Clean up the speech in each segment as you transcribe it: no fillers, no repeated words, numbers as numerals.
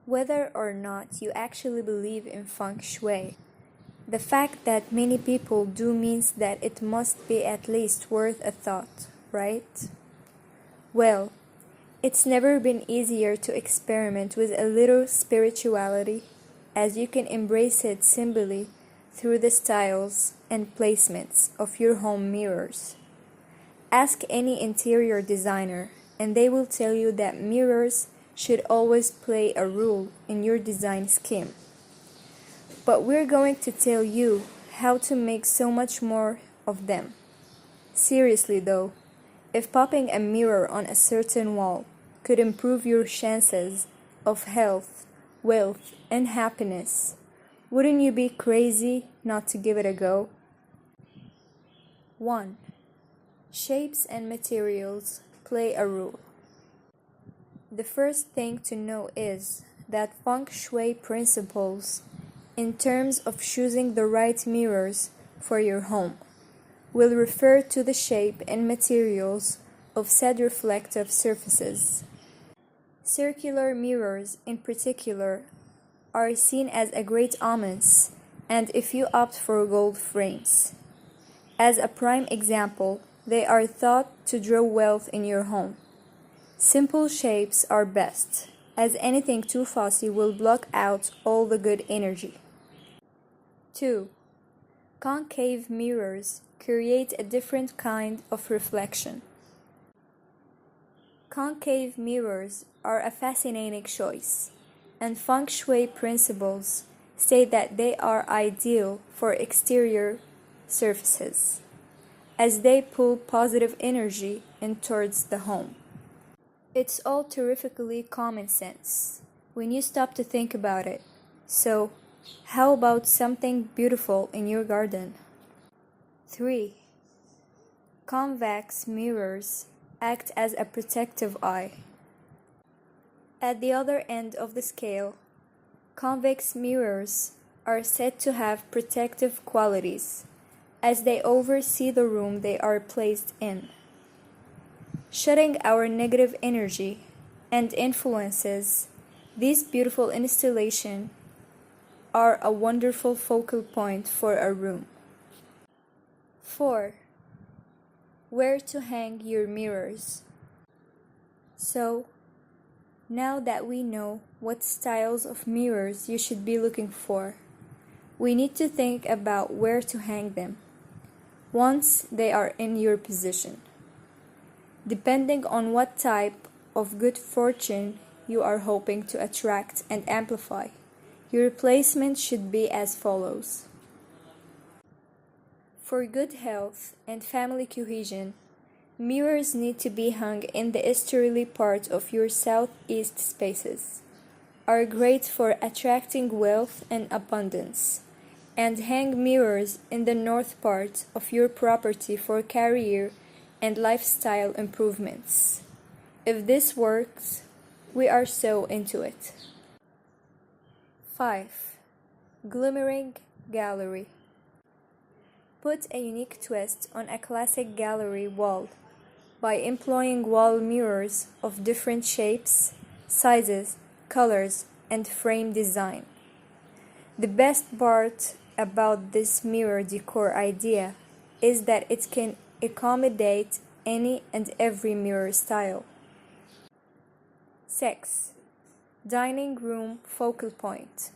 Whether or not you actually believe in feng shui, the fact that many people do means that it must be at least worth a thought, right? Well, it's never been easier to experiment with a little spirituality, as you can embrace it simply through the styles and placements of your home mirrors. Ask any interior designer, and they will tell you that mirrors should always play a role in your design scheme. But we're going to tell you how to make so much more of them. Seriously though, if popping a mirror on a certain wall could improve your chances of health, wealth, and happiness, wouldn't you be crazy not to give it a go? 1. Shapes and materials play a role. The first thing to know is that feng shui principles, in terms of choosing the right mirrors for your home, will refer to the shape and materials of said reflective surfaces. Circular mirrors, in particular, are seen as a great omens, and if you opt for gold frames. As a prime example, they are thought to draw wealth in your home. Simple shapes are best, as anything too fussy will block out all the good energy. 2. Concave mirrors create a different kind of reflection. Concave mirrors are a fascinating choice, and feng shui principles say that they are ideal for exterior surfaces, as they pull positive energy in towards the home. It's all terrifically common sense when you stop to think about it. So, how about something beautiful in your garden? 3. Convex mirrors act as a protective eye. At the other end of the scale, convex mirrors are said to have protective qualities, as they oversee the room they are placed in, shutting our negative energy and influences. These beautiful installations are a wonderful focal point for a room. 4. Where to hang your mirrors. So, now that we know what styles of mirrors you should be looking for, we need to think about where to hang them once they are in your position. Depending on what type of good fortune you are hoping to attract and amplify, your placement should be as follows. For good health and family cohesion, mirrors need to be hung in the easterly part of your southeast spaces, are great for attracting wealth and abundance, and hang mirrors in the north part of your property for career and lifestyle improvements. If this works, we are so into it. 5. Glimmering gallery. Put a unique twist on a classic gallery wall by employing wall mirrors of different shapes, sizes, colors, and frame design. The best part about this mirror decor idea is that it can accommodate any and every mirror style. 6. Dining room focal point.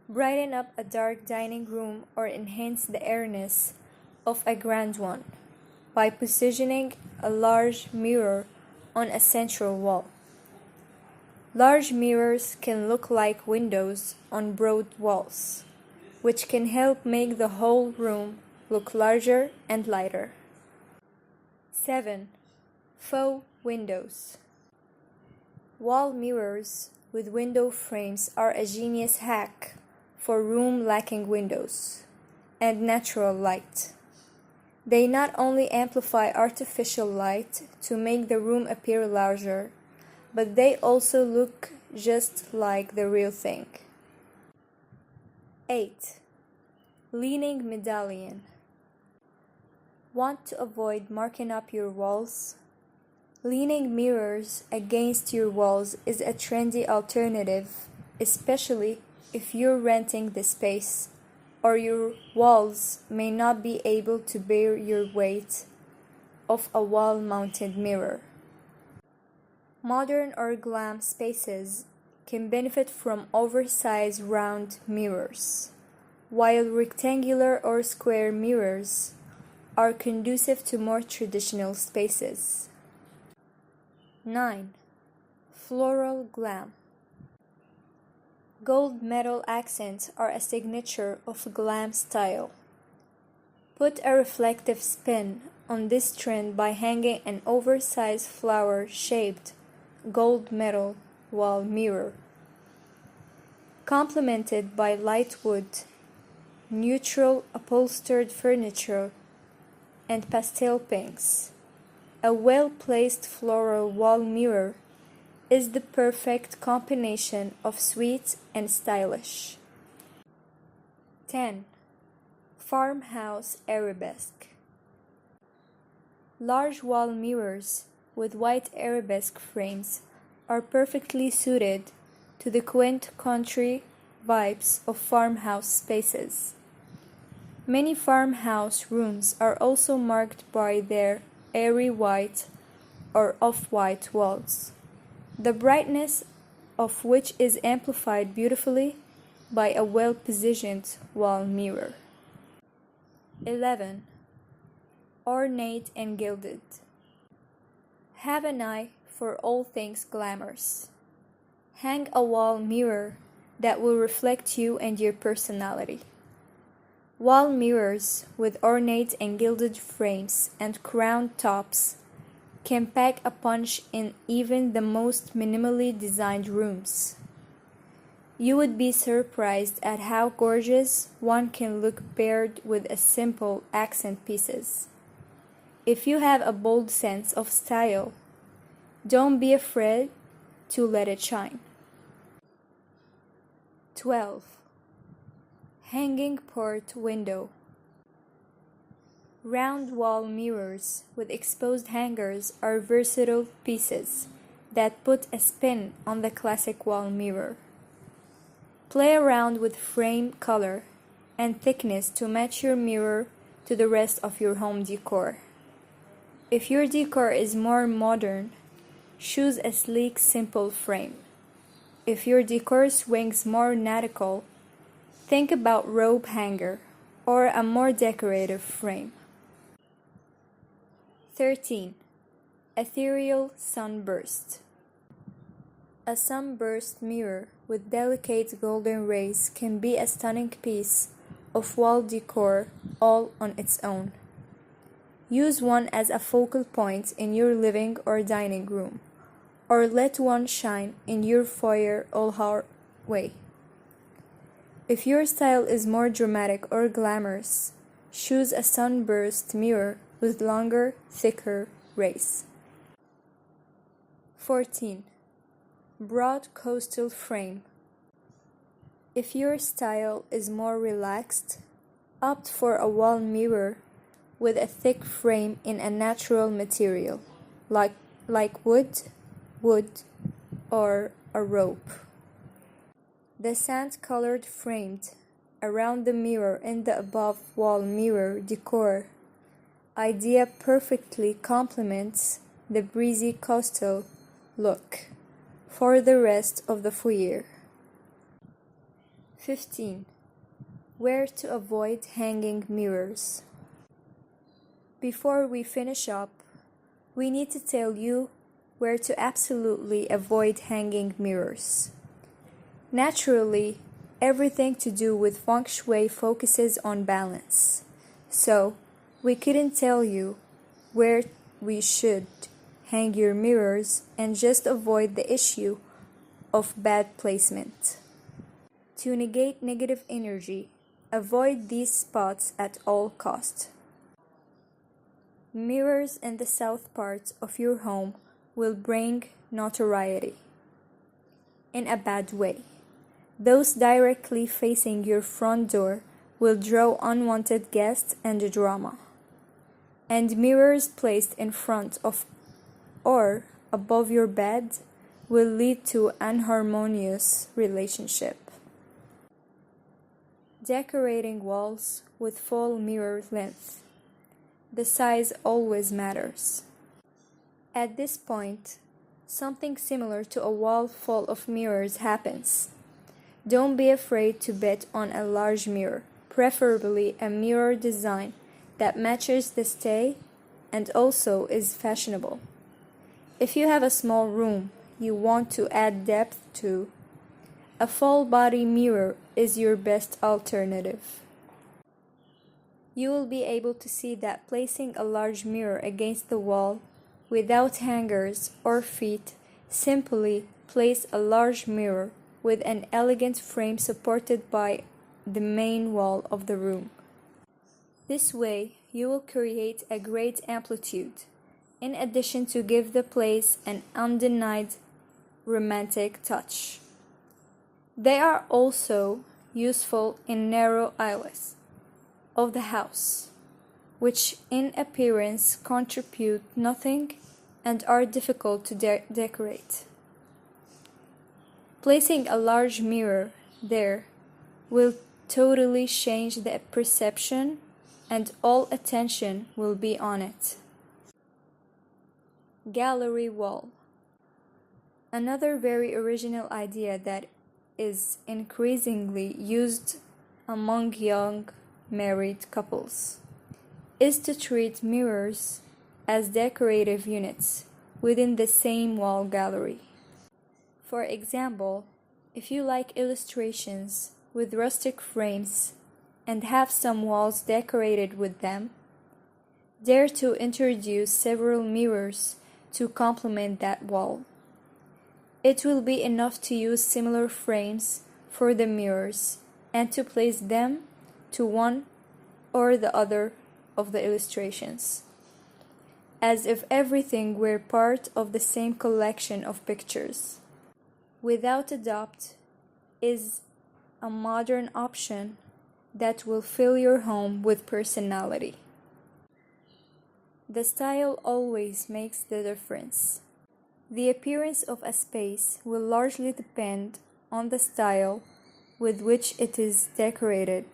Brighten up a dark dining room or enhance the airiness of a grand one by positioning a large mirror on a central wall. Large mirrors can look like windows on broad walls, which can help make the whole room look larger and lighter. 7. Faux windows. Wall mirrors with window frames are a genius hack for room lacking windows and natural light. They not only amplify artificial light to make the room appear larger, but they also look just like the real thing. 8. Leaning medallion. Want to avoid marking up your walls? Leaning mirrors against your walls is a trendy alternative, especially if you're renting the space or your walls may not be able to bear your weight of a wall-mounted mirror. Modern or glam spaces can benefit from oversized round mirrors, while rectangular or square mirrors are conducive to more traditional spaces. 9. Floral glam. Gold metal accents are a signature of glam style. Put a reflective spin on this trend by hanging an oversized flower-shaped gold metal wall mirror, complemented by light wood, neutral upholstered furniture, and pastel pinks. A well-placed floral wall mirror is the perfect combination of sweet and stylish. 10. Farmhouse arabesque. Large wall mirrors with white arabesque frames are perfectly suited to the quaint country vibes of farmhouse spaces. Many farmhouse rooms are also marked by their airy white or off-white walls, the brightness of which is amplified beautifully by a well-positioned wall mirror. 11. Ornate and gilded. Have an eye for all things glamorous. Hang a wall mirror that will reflect you and your personality. Wall mirrors with ornate and gilded frames and crown tops can pack a punch in even the most minimally designed rooms. You would be surprised at how gorgeous one can look paired with a simple accent pieces. If you have a bold sense of style, don't be afraid to let it shine. 12. Hanging port window. Round wall mirrors with exposed hangers are versatile pieces that put a spin on the classic wall mirror. Play around with frame color and thickness to match your mirror to the rest of your home decor. If your decor is more modern, choose a sleek, simple frame. If your decor swings more nautical, think about rope hanger or a more decorative frame. 13. Ethereal sunburst. A sunburst mirror with delicate golden rays can be a stunning piece of wall decor all on its own. Use one as a focal point in your living or dining room, or let one shine in your foyer or hallway. If your style is more dramatic or glamorous, choose a sunburst mirror with longer, thicker rays. 14. Broad coastal frame. If your style is more relaxed, opt for a wall mirror with a thick frame in a natural material, like wood, or a rope. The sand-colored framed around the mirror in the above wall mirror decor idea perfectly complements the breezy coastal look for the rest of the foyer. 15. Where to avoid hanging mirrors. Before we finish up, we need to tell you where to absolutely avoid hanging mirrors. Naturally, everything to do with feng shui focuses on balance, so we couldn't tell you where we should hang your mirrors and just avoid the issue of bad placement. To negate negative energy, avoid these spots at all costs. Mirrors in the south part of your home will bring notoriety in a bad way. Those directly facing your front door will draw unwanted guests and drama. And mirrors placed in front of or above your bed will lead to an unharmonious relationship. Decorating walls with full mirror length. The size always matters. At this point, something similar to a wall full of mirrors happens. Don't be afraid to bet on a large mirror, preferably a mirror design that matches the stay and also is fashionable. If you have a small room you want to add depth to, a full body mirror is your best alternative. You will be able to see that placing a large mirror against the wall without hangers or feet, simply place a large mirror with an elegant frame supported by the main wall of the room. This way, you will create a great amplitude, in addition to give the place an undenied romantic touch. They are also useful in narrow aisles of the house, which in appearance contribute nothing and are difficult to decorate. Placing a large mirror there will totally change the perception and all attention will be on it. Gallery wall. Another very original idea that is increasingly used among young married couples is to treat mirrors as decorative units within the same wall gallery. For example, if you like illustrations with rustic frames and have some walls decorated with them, dare to introduce several mirrors to complement that wall. It will be enough to use similar frames for the mirrors and to place them to one or the other of the illustrations, as if everything were part of the same collection of pictures. Without a doubt, is a modern option that will fill your home with personality. The style always makes the difference. The appearance of a space will largely depend on the style with which it is decorated.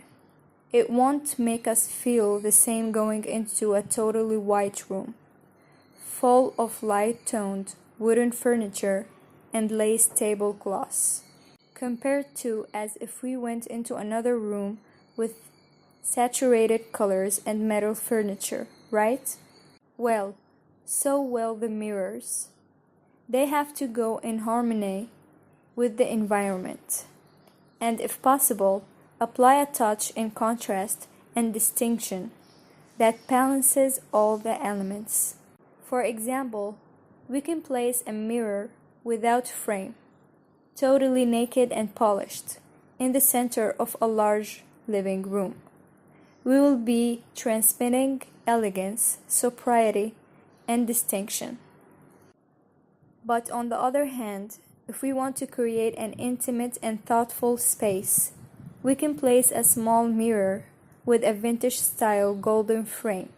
It won't make us feel the same going into a totally white room, full of light-toned wooden furniture and lace tablecloths, compared to as if we went into another room with saturated colors and metal furniture, right? Well, so will the mirrors. They have to go in harmony with the environment, and if possible, apply a touch in contrast and distinction that balances all the elements. For example, we can place a mirror without frame, totally naked and polished, in the center of a large living room. We will be transmitting elegance, sobriety, and distinction. But on the other hand, if we want to create an intimate and thoughtful space, we can place a small mirror with a vintage-style golden frame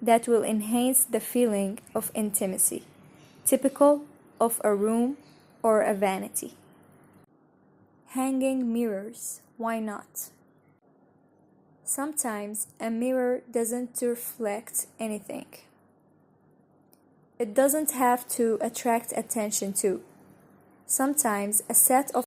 that will enhance the feeling of intimacy, typical of a room or a vanity. Hanging mirrors, why not? Sometimes a mirror doesn't reflect anything. It doesn't have to attract attention too. Sometimes a set of